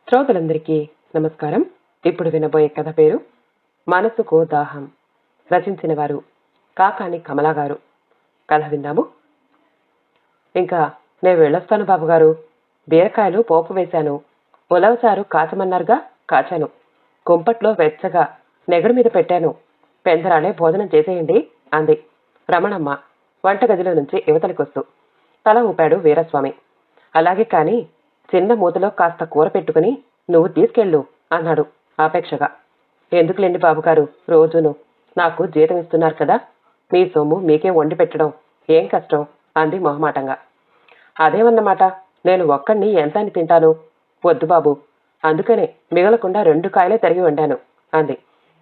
శ్రోతలందరికీ నమస్కారం. ఇప్పుడు వినబోయే కథ పేరు మనసుకో దాహం. రచించిన వారు కాకాని కమలా గారు. కథ విందాము. ఇంకా నేను వెళ్ళొస్తాను బాబుగారు. బీరకాయలు పోపు వేశాను. ఉలవసారు కాచమన్నారుగా, కాచాను. కుంపట్లో వెచ్చగా నెగడు మీద పెట్టాను. పెందరాలే భోజనం చేసేయండి అంది రమణమ్మ వంటగదిలో నుంచి యువతలికొస్తూ. తల ఊపాడు వీరస్వామి. అలాగే కాని చిన్న మూతలో కాస్త కూర పెట్టుకుని నువ్వు తీసుకెళ్ళు అన్నాడు ఆపేక్షగా. ఎందుకులేండి బాబుగారు, రోజును నాకు జీతం ఇస్తున్నారు కదా, మీ సొమ్ము మీకే వండి పెట్టడం ఏం కష్టం అంది మొహమాటంగా. అదేమన్నమాట, నేను ఒక్కడిని ఎంత అని తింటాను? వద్దు బాబు, అందుకనే మిగలకుండా 2 కాయలే తరిగి వండాను అంది.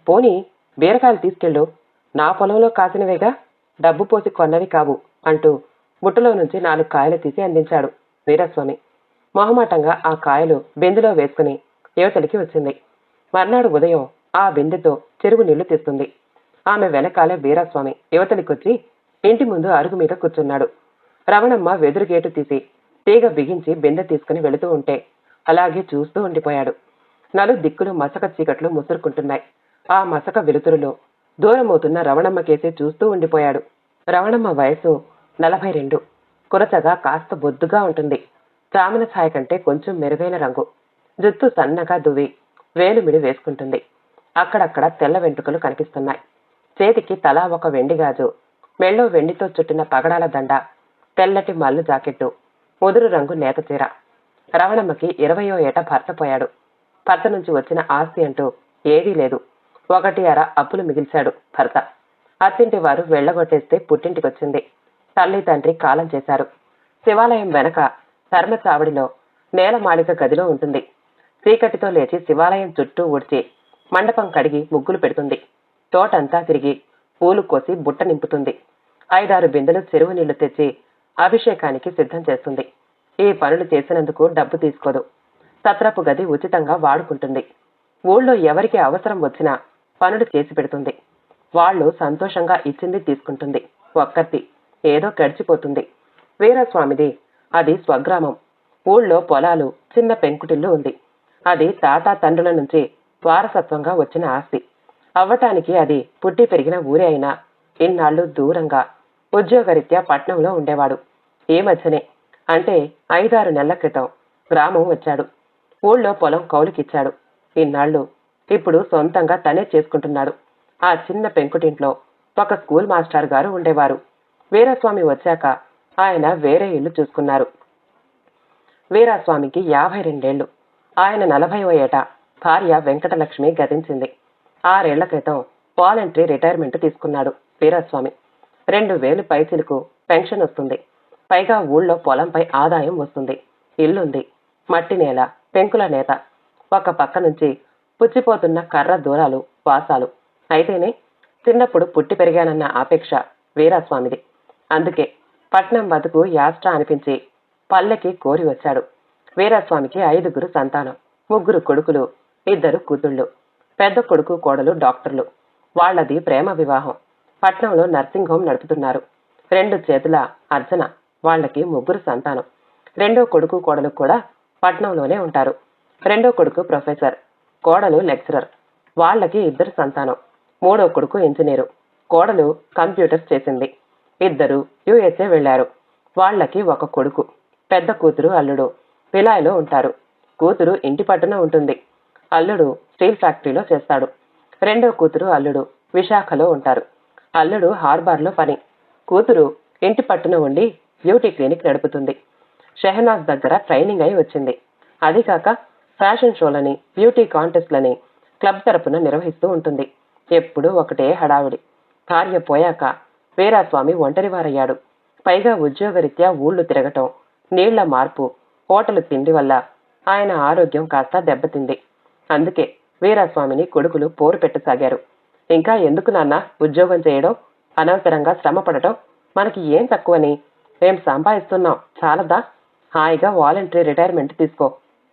పోనీ బీరకాయలు తీసుకెళ్ళు, నా పొలంలో కాసినవేగా, డబ్బు పోసి కొన్నవి కావు అంటూ బుట్టలో నుంచి 4 కాయలు తీసి అందించాడు వీరస్వామి. మొహమాటంగా ఆ కాయలు బిందెలో వేసుకుని యువతలికి వచ్చింది. మర్నాడు ఉదయం ఆ బిందెతో చెరువు నీళ్లు తీస్తుంది. ఆమె వెనకాలే వీరస్వామి యువతలికొచ్చి ఇంటి ముందు అరుగు మీద కూర్చున్నాడు. రమణమ్మ వెదురు గేటు తీసి తీగ బిగించి బిందె తీసుకుని వెళుతూ ఉంటే అలాగే చూస్తూ ఉండిపోయాడు. నలు దిక్కులు మసక చీకట్లు ముసురుకుంటున్నాయి. ఆ మసక వెలుతురులో దూరమవుతున్న రమణమ్మ కేసి చూస్తూ ఉండిపోయాడు. రమణమ్మ వయసు 42. కురచగా కాస్త బొద్దుగా ఉంటుంది. చామన ఛాయ కంటే కొంచెం మెరుగైన రంగు. జుత్తు సన్నగా దువ్వి వేలుమిడి వేసుకుంటుంది. అక్కడక్కడ తెల్ల వెంట్రుకలు కనిపిస్తున్నాయి. చేతికి తలా ఒక వెండి గాజు, మెళ్ళో వెండితో చుట్టిన పగడాల దండ, తెల్లటి మల్లు జాకెట్టు, ముదురు రంగు నేత చీర. రమణమ్మకి 20వ ఏట భర్త పోయాడు. భర్త నుంచి వచ్చిన ఆస్తి అంటూ ఏదీ లేదు. 1.5 అప్పులు మిగిల్చాడు భర్త. అత్తింటి వారు వెళ్లగొట్టేస్తే పుట్టింటికొచ్చింది. తల్లి తండ్రి కాలం చేశారు. శివాలయం వెనక ధర్మచావడిలో నేలమాళిక గదిలో ఉంటుంది. చీకటితో లేచి శివాలయం చుట్టూ ఊడ్చి మండపం కడిగి ముగ్గులు పెడుతుంది. తోటంతా తిరిగి పూలు కోసి బుట్ట నింపుతుంది. 5-6 బిందెలు చెరువు నీళ్లు తెచ్చి అభిషేకానికి సిద్ధం చేస్తుంది. ఈ పనులు చేసినందుకు డబ్బు తీసుకోదు. సత్రపు గది ఉచితంగా వాడుకుంటుంది. ఊళ్ళో ఎవరికి అవసరం వచ్చినా పనులు చేసి పెడుతుంది. వాళ్ళు సంతోషంగా ఇచ్చింది తీసుకుంటుంది. ఒక్కర్తి ఏదో గడిచిపోతుంది. వీరస్వామిది అది స్వగ్రామం. ఊళ్ళో పొలాలు, చిన్న పెంకుటిల్లు ఉంది. అది తాతా తండ్రుల నుంచి వారసత్వంగా వచ్చిన ఆస్తి. అవ్వటానికి అది పుట్టి పెరిగిన ఊరే అయినా ఇన్నాళ్లు దూరంగా ఉద్యోగరీత్యా పట్నంలో ఉండేవాడు. ఈ మధ్యనే, అంటే 5-6 నెలల క్రితం గ్రామం వచ్చాడు. ఊళ్ళో పొలం కౌలుకిచ్చాడు. ఇన్నాళ్లు ఇప్పుడు సొంతంగా తనే చేసుకుంటున్నాడు. ఆ చిన్న పెంకుటింట్లో ఒక స్కూల్ మాస్టర్ గారు ఉండేవారు. వీరస్వామి వచ్చాక ఆయన వేరే ఇల్లు చూసుకున్నారు. వీరస్వామికి 52 ఏళ్లు. ఆయన 40వ ఏట భార్య వెంకటలక్ష్మి గతించింది. 6 ఏళ్ల క్రితం వాలంటరీ రిటైర్మెంట్ తీసుకున్నాడు వీరస్వామి. 2000 పైచిలకు పెన్షన్ వస్తుంది. పైగా ఊళ్ళో పొలంపై ఆదాయం వస్తుంది. ఇల్లుంది. మట్టి నేల, పెంకుల నేత. ఒక పక్క నుంచి పుచ్చిపోతున్న కర్ర దూరాలు, వాసాలు. అయితేనే చిన్నప్పుడు పుట్టి పెరిగానన్న ఆపేక్ష వీరస్వామిది. అందుకే పట్నం బతుకు యాస్ట్రా అనిపించి పల్లెకి కోరి వచ్చాడు. వీరస్వామికి 5గురు సంతానం. 3 కొడుకులు, 2 కూతుళ్ళు. పెద్ద కొడుకు కోడలు డాక్టర్లు. వాళ్లది ప్రేమ వివాహం. పట్నంలో నర్సింగ్ హోం నడుపుతున్నారు. 2 చేతుల అర్చన. వాళ్లకి 3 సంతానం. 2వ కొడుకు కోడలు కూడా పట్నంలోనే ఉంటారు. 2వ కొడుకు ప్రొఫెసర్, కోడలు లెక్చరర్. వాళ్లకి 2 సంతానం. 3వ కొడుకు ఇంజనీరు, కోడలు కంప్యూటర్స్ చేసింది. 2 USA వెళ్లారు. వాళ్లకి 1 కొడుకు. పెద్ద కూతురు అల్లుడు పిలాయిలో ఉంటారు. కూతురు ఇంటి పట్టున ఉంటుంది. అల్లుడు స్టీల్ ఫ్యాక్టరీలో చేస్తాడు. 2వ కూతురు అల్లుడు విశాఖలో ఉంటారు. అల్లుడు హార్బర్లో పని. కూతురు ఇంటి పట్టున ఉండి బ్యూటీ క్లినిక్ నడుపుతుంది. షెహనాజ్ దగ్గర ట్రైనింగ్ అయి వచ్చింది. అది కాక ఫ్యాషన్ షోలని, బ్యూటీ కాంటెస్ట్లని క్లబ్ తరపున నిర్వహిస్తూ ఉంటుంది. ఎప్పుడూ ఒకటే హడావిడి. భార్య పోయాక వీరస్వామి ఒంటరివారయ్యాడు. పైగా ఉద్యోగరీత్యా ఊళ్ళు తిరగటం, నీళ్ల మార్పు, హోటలు తిండి వల్ల ఆయన ఆరోగ్యం కాస్త దెబ్బతింది. అందుకే వీరస్వామిని కొడుకులు పోరు పెట్టసాగారు. ఇంకా ఎందుకు నాన్న ఉద్యోగం చేయడం, అనవసరంగా శ్రమ పడటం, మనకి ఏం తక్కువని, మేం సంపాదిస్తున్నాం చాలదా, హాయిగా వాలంటరీ రిటైర్మెంట్ తీసుకో,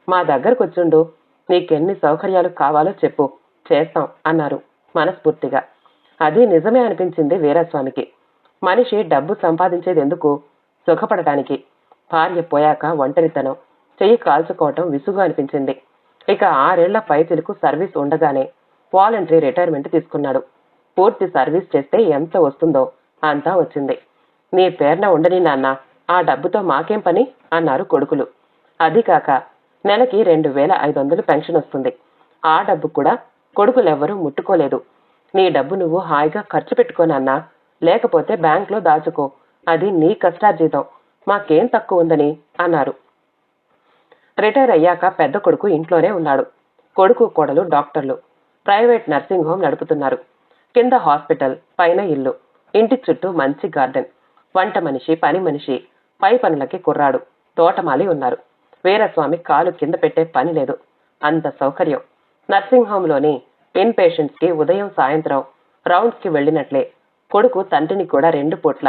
మా దగ్గరకు వచ్చుండు, నీకెన్ని సౌకర్యాలు కావాలో చెప్పు, చేస్తాం అన్నారు మనస్ఫూర్తిగా. అది నిజమే అనిపించింది వీరస్వామికి. మనిషి డబ్బు సంపాదించేది ఎందుకు? సుఖపడటానికి. భార్య పోయాక ఒంటరితనం, చెయ్యి కాల్చుకోవటం విసుగు అనిపించింది. ఇక 6 ఏళ్ల పైచిలకు సర్వీస్ ఉండగానే వాలంటరీ రిటైర్మెంట్ తీసుకున్నాడు. పూర్తి సర్వీస్ చేస్తే ఎంత వస్తుందో అంతా వచ్చింది. నీ పేరున ఉండని నాన్న, ఆ డబ్బుతో మాకేం పని అన్నారు కొడుకులు. అది కాక నెలకి 2500 పెన్షన్ వస్తుంది. ఆ డబ్బు కూడా కొడుకులెవ్వరూ ముట్టుకోలేదు. నీ డబ్బు నువ్వు హాయిగా ఖర్చు పెట్టుకోనన్నా, లేకపోతే బ్యాంకులో దాచుకో, అది నీ కష్టార్జితం, మాకేం తక్కువ ఉందని అన్నారు. రిటైర్ అయ్యాక పెద్ద కొడుకు ఇంట్లోనే ఉన్నాడు. కొడుకు కోడలు డాక్టర్లు. ప్రైవేట్ నర్సింగ్ హోమ్ నడుపుతున్నారు. కింద హాస్పిటల్, పైన ఇల్లు, ఇంటి చుట్టూ మంచి గార్డెన్, వంట మనిషి, పని మనిషి, పై పనులకి కుర్రాడు, తోటమాలి ఉన్నారు. వీరస్వామి కాలు కింద పెట్టే పని లేదు. అంత సౌకర్యం. నర్సింగ్ హోంలోని ఇన్ పేషెంట్స్ కి ఉదయం సాయంత్రం రౌండ్స్ కి వెళ్ళినట్లే కొడుకు తండ్రిని కూడా 2 పూట్ల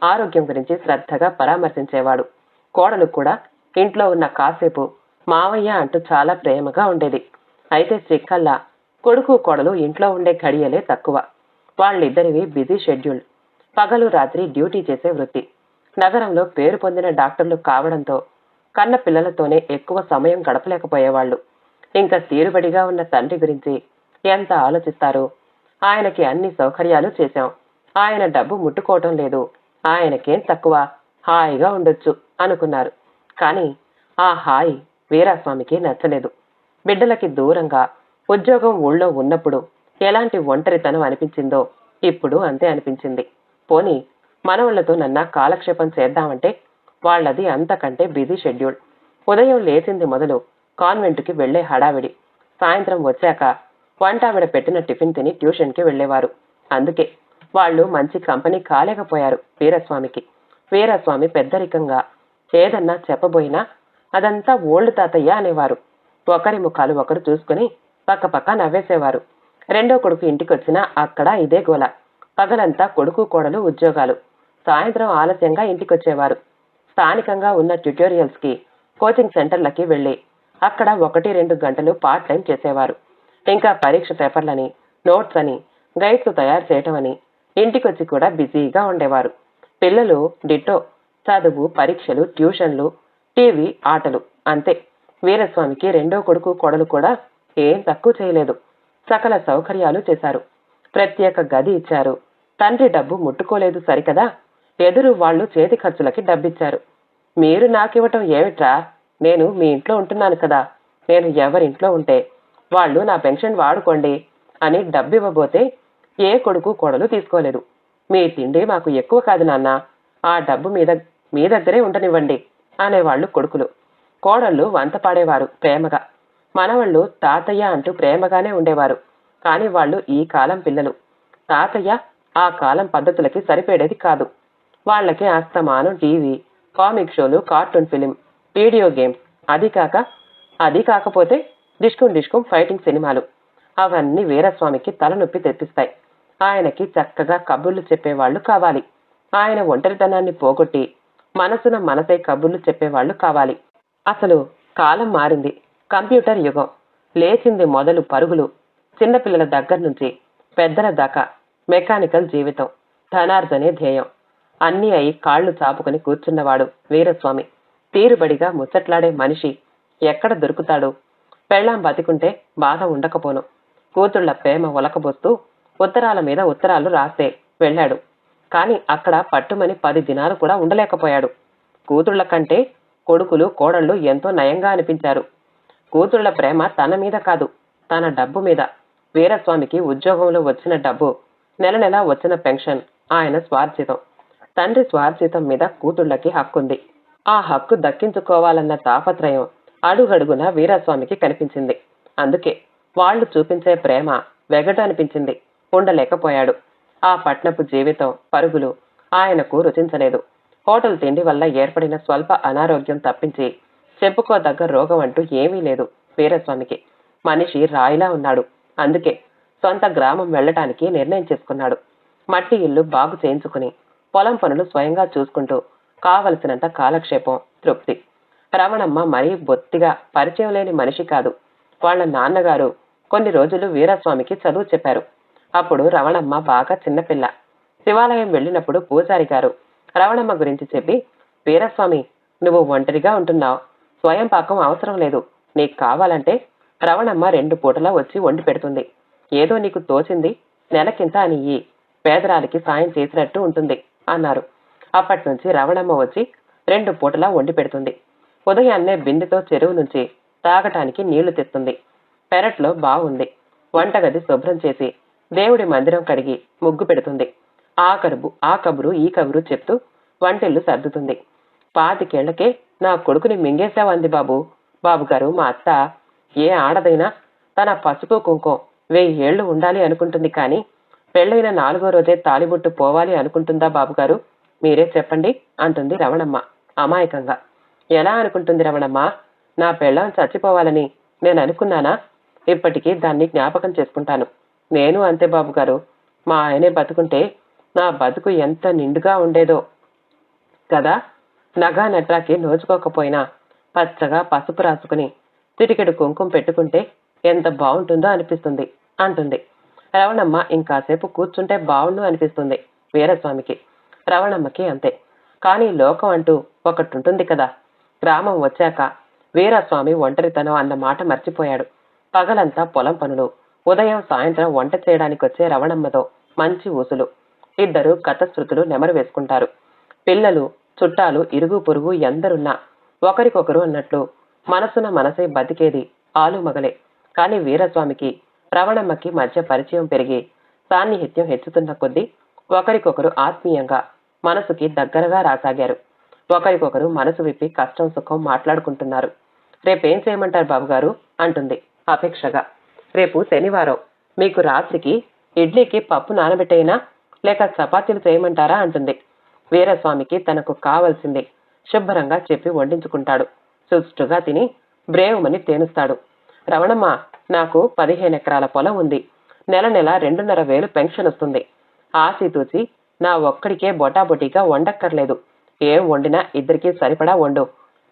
ఆరోగ్యం గురించి శ్రద్ధగా పరామర్శించేవాడు. కోడలు కూడా ఇంట్లో ఉన్న కాసేపు మావయ్య అంటూ చాలా ప్రేమగా ఉండేది. అయితే చిక్కల్లా కొడుకు కోడలు ఇంట్లో ఉండే ఘడియలే తక్కువ. వాళ్ళిద్దరివి బిజీ షెడ్యూల్. పగలు రాత్రి డ్యూటీ చేసే వృత్తి. నగరంలో పేరు పొందిన డాక్టర్లు కావడంతో కన్న పిల్లలతోనే ఎక్కువ సమయం గడపలేకపోయేవాళ్లు. ఇంకా తీరుబడిగా ఉన్న తండ్రి గురించి ఎంత ఆలోచిస్తారు? ఆయనకి అన్ని సౌకర్యాలు చేశాం, ఆయన డబ్బు ముట్టుకోవటం లేదు, ఆయనకేం తక్కువ, హాయిగా ఉండొచ్చు అనుకున్నారు. కానీ ఆ హాయి వీరాస్వామికి నచ్చలేదు. బిడ్డలకి దూరంగా ఉద్యోగం ఊళ్ళో ఉన్నప్పుడు ఎలాంటి ఒంటరితనం అనిపించిందో ఇప్పుడు అంతే అనిపించింది. పోనీ మనవళ్లతో నన్నా కాలక్షేపం చేద్దామంటే వాళ్ళది అంతకంటే బిజీ షెడ్యూల్. ఉదయం లేచింది మొదలు కాన్వెంట్కి వెళ్లే హడావిడి. సాయంత్రం వచ్చాక వంటావిడ పెట్టిన టిఫిన్ తిని ట్యూషన్కి వెళ్లేవారు. అందుకే వాళ్ళు మంచి కంపెనీ కాలేకపోయారు వీరస్వామికి. వీరస్వామి పెద్దరికంగా ఏదన్నా చెప్పబోయినా అదంతా ఓల్డ్ తాతయ్య అనేవారు. ఒకరి ముఖాలు ఒకరు చూసుకుని పక్కపక్క నవ్వేసేవారు. రెండో కొడుకు ఇంటికొచ్చినా అక్కడ ఇదే గోల. పగలంతా కొడుకు కోడలు ఉద్యోగాలు. సాయంత్రం ఆలస్యంగా ఇంటికొచ్చేవారు. స్థానికంగా ఉన్న ట్యుటోరియల్స్ కి, కోచింగ్ సెంటర్లకి వెళ్లి అక్కడ 1-2 గంటలు పార్ట్ టైం చేసేవారు. ఇంకా పరీక్ష పేపర్లని, నోట్స్ అని, గైడ్స్ తయారు చేయటం అని ఇంటికొచ్చి కూడా బిజీగా ఉండేవారు. పిల్లలు డిటో. చదువు, పరీక్షలు, ట్యూషన్లు, టీవీ, ఆటలు, అంతే. వీరస్వామికి రెండో కొడుకు కోడలు కూడా ఏం తక్కువ చేయలేదు. సకల సౌకర్యాలు చేశారు. ప్రత్యేక గది ఇచ్చారు. తండ్రి డబ్బు ముట్టుకోలేదు సరికదా, ఎదురు వాళ్ళు చేతి ఖర్చులకి డబ్బిచ్చారు. మీరు నాకివ్వటం ఏమిట్రా, నేను మీ ఇంట్లో ఉంటున్నాను కదా, నేను ఎవరింట్లో ఉంటే వాళ్ళు నా పెన్షన్ వాడుకోండి అని డబ్బివ్వబోతే ఏ కొడుకు కోడలు తీసుకోలేదు. మీ తిండి మాకు ఎక్కువ కాదు నాన్న, ఆ డబ్బు మీ దగ్గరే ఉండనివ్వండి అనేవాళ్లు కొడుకులు. కోడళ్ళు వంత పాడేవారు ప్రేమగా. మనవళ్ళు తాతయ్య అంటూ ప్రేమగానే ఉండేవారు. కాని వాళ్ళు ఈ కాలం పిల్లలు. తాతయ్య ఆ కాలం పద్ధతులకి సరిపడేది కాదు. వాళ్ళకి అస్తమానం టీవీ, కామిక్ షోలు, కార్టూన్ ఫిలిం, వీడియో గేమ్స్, అది కాకపోతే డిష్కుం ఫైటింగ్ సినిమాలు. అవన్నీ వీరస్వామికి తలనొప్పి తెప్పిస్తాయి. ఆయనకి చక్కగా కబుర్లు చెప్పేవాళ్లు కావాలి. ఆయన ఒంటరితనాన్ని పోగొట్టి మనసున మనసై కబుర్లు చెప్పేవాళ్లు కావాలి. అసలు కాలం మారింది. కంప్యూటర్ యుగం. లేచింది మొదలు పరుగులు. చిన్నపిల్లల దగ్గర నుంచి పెద్దల దాకా మెకానికల్ జీవితం. ధనార్జనే ధ్యేయం. అన్నీ అయి కాళ్లు చాపుకుని కూర్చున్నవాడు వీరస్వామి. తీరుబడిగా ముచ్చట్లాడే మనిషి ఎక్కడ దొరుకుతాడు? పెళ్ళాం బతికుంటే బాధ ఉండకపోను. కూతుళ్ల ప్రేమ ఒలకబోస్తూ ఉత్తరాల మీద ఉత్తరాలు రాస్తే వెళ్ళాడు. కాని అక్కడ పట్టుమని 10 దినాలు కూడా ఉండలేకపోయాడు. కూతుళ్ల కంటే కొడుకులు కోడళ్ళు ఎంతో నయంగా అనిపించారు. కూతుళ్ల ప్రేమ తన మీద కాదు, తన డబ్బు మీద. వీరస్వామికి ఉద్యోగంలో వచ్చిన డబ్బు, నెల నెలా వచ్చిన పెన్షన్ ఆయన స్వార్జితం. తండ్రి స్వార్జితం మీద కూతుళ్లకి హక్కుంది. ఆ హక్కు దక్కించుకోవాలన్న తాపత్రయం అడుగడుగున వీరస్వామికి కనిపించింది. అందుకే వాళ్ళు చూపించే ప్రేమ వెగట అనిపించింది. ఉండలేకపోయాడు. ఆ పట్నపు జీవితం, పరుగులు ఆయనకు రుచించలేదు. హోటల్ తిండి వల్ల ఏర్పడిన స్వల్ప అనారోగ్యం తప్పించి చెప్పుకోదగ్గ రోగం అంటూ ఏమీ లేదు వీరస్వామికి. మనిషి రాయిలా ఉన్నాడు. అందుకే సొంత గ్రామం వెళ్లటానికి నిర్ణయం చేసుకున్నాడు. మట్టి ఇల్లు బాగు చేయించుకుని పొలం పనులు స్వయంగా చూసుకుంటూ కావలసినంత కాలక్షేపం, తృప్తి. రమణమ్మ మరీ బొత్తిగా పరిచయం లేని మనిషి కాదు. వాళ్ళ నాన్నగారు కొన్ని రోజులు వీరస్వామికి చదువు చెప్పారు. అప్పుడు రమణమ్మ బాగా చిన్నపిల్ల. శివాలయం వెళ్ళినప్పుడు పూజారి గారు రమణమ్మ గురించి చెప్పి, వీరస్వామి, నువ్వు ఒంటరిగా ఉంటున్నావు, స్వయం పాకం అవసరం లేదు, నీకు కావాలంటే రవణమ్మ 2 పూటలా వచ్చి వండి పెడుతుంది. ఏదో నీకు తోచింది నెలకింత అని ఇయ్యి, పేదరాలికి సాయం చేసినట్టు ఉంటుంది అన్నారు. అప్పట్నుంచి రవణమ్మ వచ్చి 2 పూటలా వండి పెడుతుంది. ఉదయాన్నే బిందెతో చెరువు నుంచి తాగటానికి నీళ్లు తెస్తుంది. పెరట్లో బావుంది. వంటగది శుభ్రం చేసి దేవుడి మందిరం కడిగి ముగ్గు పెడుతుంది. ఆ కబురు ఈ కబురు చెప్తూ వంటిల్లు సర్దుతుంది. 25 నా కొడుకుని మింగేశావంది బాబుగారు మా అత్త. ఏ ఆడదైనా తన పసుపు కుంకం 1000 ఏళ్లు ఉండాలి అనుకుంటుంది, కానీ పెళ్ళైన 4వ రోజే తాలిబొట్టు పోవాలి అనుకుంటుందా బాబుగారు? మీరే చెప్పండి అంటుంది రవణమ్మ అమాయకంగా. ఎలా అనుకుంటుంది రవణమ్మ? నా పెళ్ళాం చచ్చిపోవాలని నేను అనుకున్నానా? ఇప్పటికీ దాన్ని జ్ఞాపకం చేసుకుంటాను. నేను అంతే బాబుగారు. మా ఆయనే బతుకుంటే నా బతుకు ఎంత నిండుగా ఉండేదో కదా. నగా నట్రాకి నోచుకోకపోయినా పచ్చగా పసుపు రాసుకుని చిటికెడు కుంకుమ పెట్టుకుంటే ఎంత బాగుంటుందో అనిపిస్తుంది అంటుంది. రవణమ్మ ఇంకాసేపు కూర్చుంటే బావుండు అనిపిస్తుంది వీరస్వామికి. రవణమ్మకి అంతే. కానీ లోకం అంటూ ఒకటుంటుంది కదా. గ్రామం వచ్చాక వీరస్వామి ఒంటరితనం అన్న మాట మర్చిపోయాడు. పగలంతా పొలం పనులు, ఉదయం సాయంత్రం వంట చేయడానికి వచ్చే రవణమ్మతో మంచి ఊసులు. ఇద్దరు కథశృతులు నెమరు వేసుకుంటారు. పిల్లలు, చుట్టాలు, ఇరుగు పొరుగు ఎందరున్నా ఒకరికొకరు అన్నట్లు మనసున మనసే బతికేది ఆలుమగలే. కాని వీరస్వామికి రవణమ్మకి మధ్య పరిచయం పెరిగి సాన్నిహిత్యం హెచ్చుతున్న కొద్దీ ఒకరికొకరు ఆత్మీయంగా మనసుకి దగ్గరగా రాసాగారు. ఒకరికొకరు మనసు విప్పి కష్టం సుఖం మాట్లాడుకుంటున్నారు. రేపేం చేయమంటారు బాబుగారు అంటుంది అపేక్షగా. రేపు శనివారం. మీకు రాత్రికి ఇడ్లీకి పప్పు నానబెట్టేయినా లేక చపాతీలు చేయమంటారా అంటుంది. వీరస్వామికి తనకు కావలసింది శుభ్రంగా చెప్పి వండించుకుంటాడు. సుష్టుగా తిని బ్రేవుమని తేనుస్తాడు. రవణమ్మ, నాకు 15 ఎకరాల పొలం ఉంది. నెల 2,500 పెన్షన్ వస్తుంది. ఆచితూచి నా ఒక్కడికే బొటాబొటీగా వండక్కర్లేదు. ఏం వండినా ఇద్దరికీ సరిపడా వండు.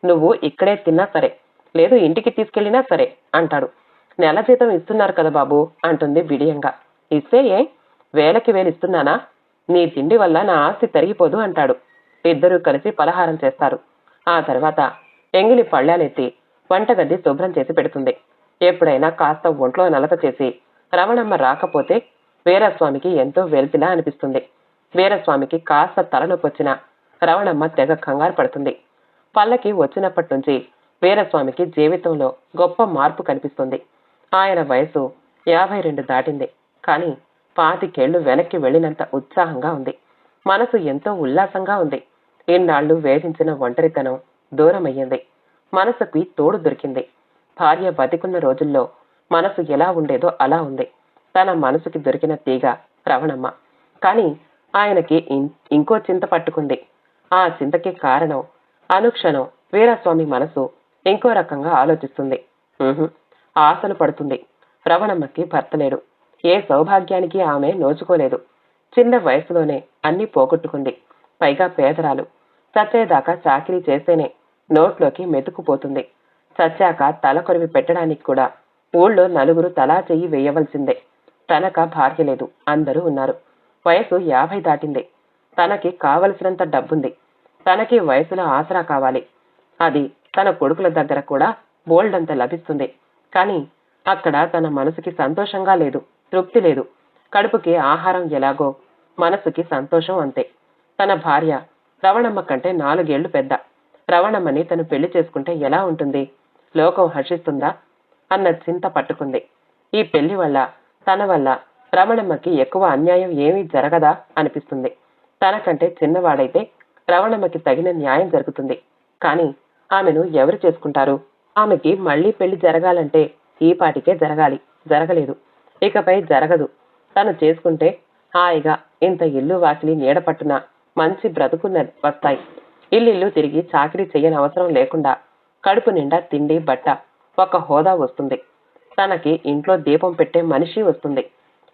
నువ్వు ఇక్కడే తిన్నా సరే, లేదు ఇంటికి తీసుకెళ్లినా సరే అంటాడు. నెల జీతం ఇస్తున్నారు కదా బాబు అంటుంది బిడియంగా. ఇస్తే ఏ? 1000కి ఇస్తున్నానా? నీ తిండి వల్ల నా ఆస్తి తరిగిపోదు అంటాడు. ఇద్దరూ కలిసి పలహారం చేస్తారు. ఆ తర్వాత ఎంగిలి పళ్ళాలెత్తి వంటగది శుభ్రం చేసి పెడుతుంది. ఎప్పుడైనా కాస్త ఒంట్లో నలత చేసి రవణమ్మ రాకపోతే వీరస్వామికి ఎంతో వెలితిలా అనిపిస్తుంది. వీరస్వామికి కాస్త తలనొప్పొచ్చినా రవణమ్మ తెగ కంగారు పడుతుంది. పల్లకి వచ్చినప్పటి నుంచి వీరస్వామికి జీవితంలో గొప్ప మార్పు కనిపిస్తుంది. ఆయన వయసు 52 దాటింది. కానీ 25 ఏళ్లు వెనక్కి వెళ్లినంత ఉత్సాహంగా ఉంది. మనసు ఎంతో ఉల్లాసంగా ఉంది. ఇన్నాళ్లు వేధించిన ఒంటరితనం దూరమయ్యింది. మనసుకి తోడు దొరికింది. భార్య బతికున్న రోజుల్లో మనసు ఎలా ఉండేదో అలా ఉంది. తన మనసుకి దొరికిన తీగ రవణమ్మ. కానీ ఆయనకి ఇంకో చింత పట్టుకుంది. ఆ చింతకి కారణం అనుక్షణం వీరస్వామి మనసు ఇంకో రకంగా ఆలోచిస్తుంది. ఆశలు పడుతుంది. రవణమ్మకి భర్త లేడు. ఏ సౌభాగ్యానికి ఆమె నోచుకోలేదు. చిన్న వయసులోనే అన్ని పోగొట్టుకుంది. పైగా పేదరాలు. చచ్చేదాకా చాకిరీ చేస్తేనే నోట్లోకి మెతుకుపోతుంది. చచ్చాక తల కొరివి పెట్టడానికి కూడా ఊళ్ళో నలుగురు తలా చెయ్యి వేయవలసిందే. తనక భార్య లేదు. అందరూ ఉన్నారు. వయసు 50 దాటింది. తనకి కావలసినంత డబ్బుంది. తనకి వయసులో ఆసరా కావాలి. అది తన కొడుకుల దగ్గర కూడా బోల్డంత లభిస్తుంది. కానీ అక్కడ తన మనసుకి సంతోషంగా లేదు. తృప్తి లేదు. కడుపుకి ఆహారం ఎలాగో మనసుకి సంతోషం అంతే. తన భార్య రవణమ్మ కంటే 4 ఏళ్లు పెద్ద. రవణమ్మని తను పెళ్లి చేసుకుంటే ఎలా ఉంటుంది? లోకం హర్షిస్తుందా అన్న చింత పట్టుకుంది. ఈ పెళ్లి వల్ల తన వల్ల రమణమ్మకి ఎక్కువ అన్యాయం ఏమీ జరగదా అనిపిస్తుంది. తనకంటే చిన్నవాడైతే రవణమ్మకి తగిన న్యాయం జరుగుతుంది. కానీ ఆమెను ఎవరు చేసుకుంటారు? ఆమెకి మళ్లీ పెళ్లి జరగాలంటే ఈ పాటికే జరగాలి. జరగలేదు. ఇకపై జరగదు. తను చేసుకుంటే హాయిగా ఇంత ఇల్లు వాకిలి నీడపట్టున మంచి బ్రతుకున్న వస్తాయి. ఇల్లు తిరిగి చాకిరీ చెయ్యని అవసరం లేకుండా కడుపు నిండా తిండి బట్ట ఒక హోదా వస్తుంది. తనకి ఇంట్లో దీపం పెట్టే మనిషి వస్తుంది.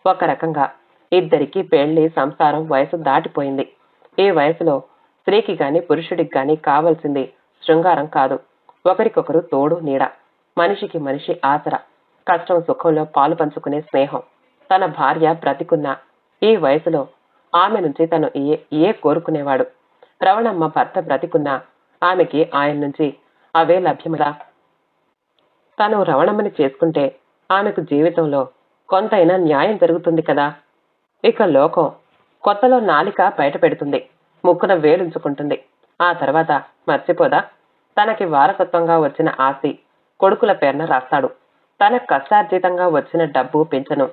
ఒక రకంగా ఇద్దరికి పెళ్లి సంసారం వయసు దాటిపోయింది. ఈ వయసులో స్త్రీకి గాని పురుషుడికి గాని కావాల్సింది శృంగారం కాదు. ఒకరికొకరు తోడు నీడ, మనిషికి మనిషి ఆసరా, కష్టం సుఖంలో పాలు పంచుకునే స్నేహం. తన భార్య బ్రతికున్న ఈ వయసులో ఆమె నుంచి తను ఏ కోరుకునేవాడు? రవణమ్మ భర్త బ్రతికున్నా ఆమెకి ఆయన నుంచి అవే లభ్యమురా? తను రవణమ్మని చేసుకుంటే ఆమెకు జీవితంలో కొంతైనా న్యాయం జరుగుతుంది కదా. ఇక లోకం కొత్తలో నాలిక బయట పెడుతుంది, ముక్కున వేలుంచుకుంటుంది. ఆ తర్వాత మర్చిపోదా? తనకి వారసత్వంగా వచ్చిన ఆస్తి కొడుకుల పేరున రాస్తాడు. తన కష్టార్జితంగా వచ్చిన డబ్బు పెంచను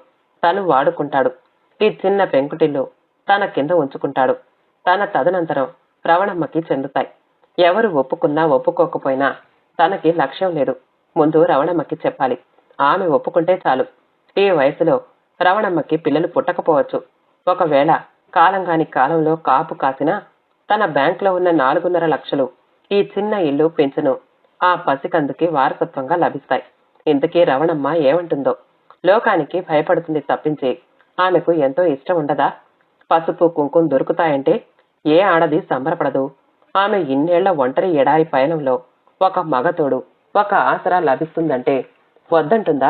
తను వాడుకుంటాడు. ఈ చిన్న పెంకుటిల్లు తన కింద ఉంచుకుంటాడు. తన తదనంతరం రవణమ్మకి చెందుతాయి. ఎవరు ఒప్పుకున్నా ఒప్పుకోకపోయినా తనకి లక్ష్యం లేదు. ముందు రవణమ్మకి చెప్పాలి. ఆమె ఒప్పుకుంటే చాలు. ఈ వయసులో రవణమ్మకి పిల్లలు పుట్టకపోవచ్చు. ఒకవేళ కాలంగాని కాలంలో కాపు కాసినా తన బ్యాంకులో ఉన్న 4.5 లక్షలు ఈ చిన్న ఇల్లు పెంచును ఆ పసికందుకి వారసత్వంగా లభిస్తాయి. ఇంతకీ రవణమ్మ ఏమంటుందో? లోకానికి భయపడుతుంది తప్పించి ఆమెకు ఎంతో ఇష్టం ఉండదా? పసుపు కుంకుమ దొరుకుతాయంటే ఏ ఆడది సంబరపడదు? ఆమె ఇన్నేళ్ల ఒంటరి ఎడారి పయనంలో ఒక మగతోడు, ఒక ఆసరా లభిస్తుందంటే వద్దంటుందా?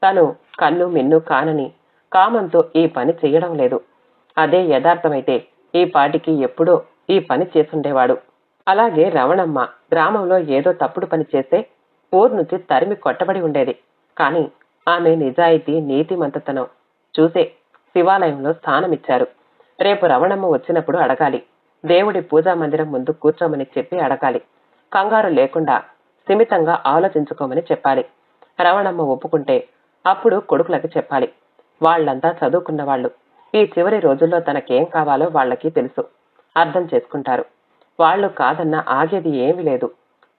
తను కన్ను మిన్ను కానని కామంతో ఈ పని చెయ్యడం లేదు. అదే యథార్థమైతే ఈ పాటికి ఎప్పుడో ఈ పని చేసుండేవాడు. అలాగే రవణమ్మ గ్రామంలో ఏదో తప్పుడు పని చేస్తే ఊరు నుంచి తరిమి కొట్టబడి ఉండేది. కాని ఆమె నిజాయితీ నీతిమంతతనం చూసే శివాలయంలో స్థానమిచ్చారు. రేపు రవణమ్మ వచ్చినప్పుడు అడగాలి. దేవుడి పూజా మందిరం ముందు కూర్చోమని చెప్పి అడగాలి. కంగారు లేకుండా స్థిమితంగా ఆలోచించుకోమని చెప్పాలి. రవణమ్మ ఒప్పుకుంటే అప్పుడు కొడుకులకి చెప్పాలి. వాళ్లంతా చదువుకున్న వాళ్ళు. ఈ చివరి రోజుల్లో తనకేం కావాలో వాళ్ళకి తెలుసు, అర్థం చేసుకుంటారు. వాళ్ళు కాదన్నా ఆగేది ఏమీ లేదు.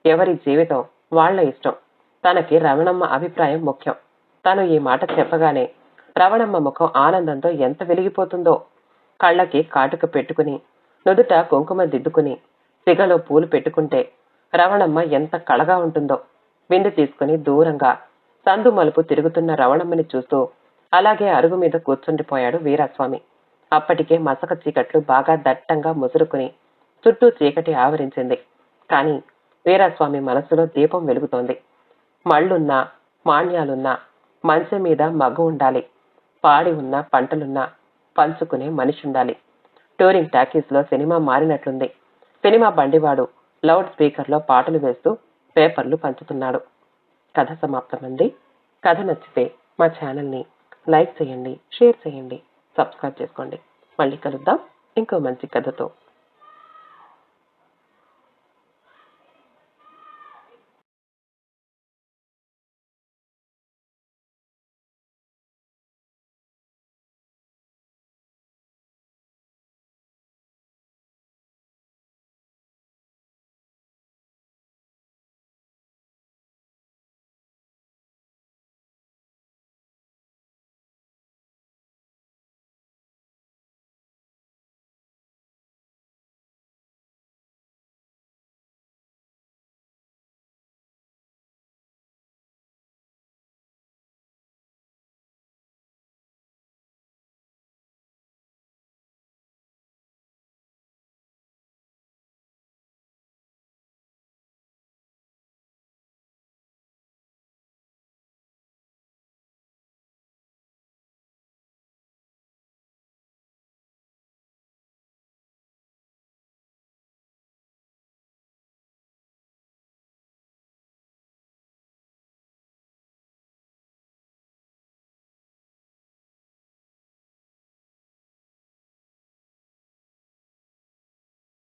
ఎవరి జీవితం వాళ్ల ఇష్టం. తనకి రవణమ్మ అభిప్రాయం ముఖ్యం. తను ఈ మాట చెప్పగానే రవణమ్మ ముఖం ఆనందంతో ఎంత వెలిగిపోతుందో. కళ్ళకి కాటుక పెట్టుకుని నుదుట కుంకుమ దిద్దుకుని సిగలో పూలు పెట్టుకుంటే రవణమ్మ ఎంత కళగా ఉంటుందో. విందు తీసుకుని దూరంగా సందు మలుపు తిరుగుతున్న రవణమ్మని చూస్తూ అలాగే అరుగు మీద కూర్చుండిపోయాడు వీరాస్వామి. అప్పటికే మసక చీకట్లు బాగా దట్టంగా ముసురుకుని చుట్టూ చీకటి ఆవరించింది. కాని వీరాస్వామి మనసులో దీపం వెలుగుతోంది. మళ్ళున్నా మాన్యాలున్నా మంచె మీద మగ్గు ఉండాలి. పాడి ఉన్న పంటలున్నా పంచుకునే మనిషి ఉండాలి. టూరింగ్ టాకీస్ లో సినిమా మారినట్లుంది. సినిమా బండివాడు లౌడ్ స్పీకర్లో పాటలు వేస్తూ పేపర్లు పంచుతున్నాడు. కథ సమాప్తమండి. కథ నచ్చితే మా ఛానల్ని లైక్ చేయండి, షేర్ చేయండి, సబ్స్క్రైబ్ చేసుకోండి. మళ్ళీ కలుద్దాం ఇంకో మంచి కథతో.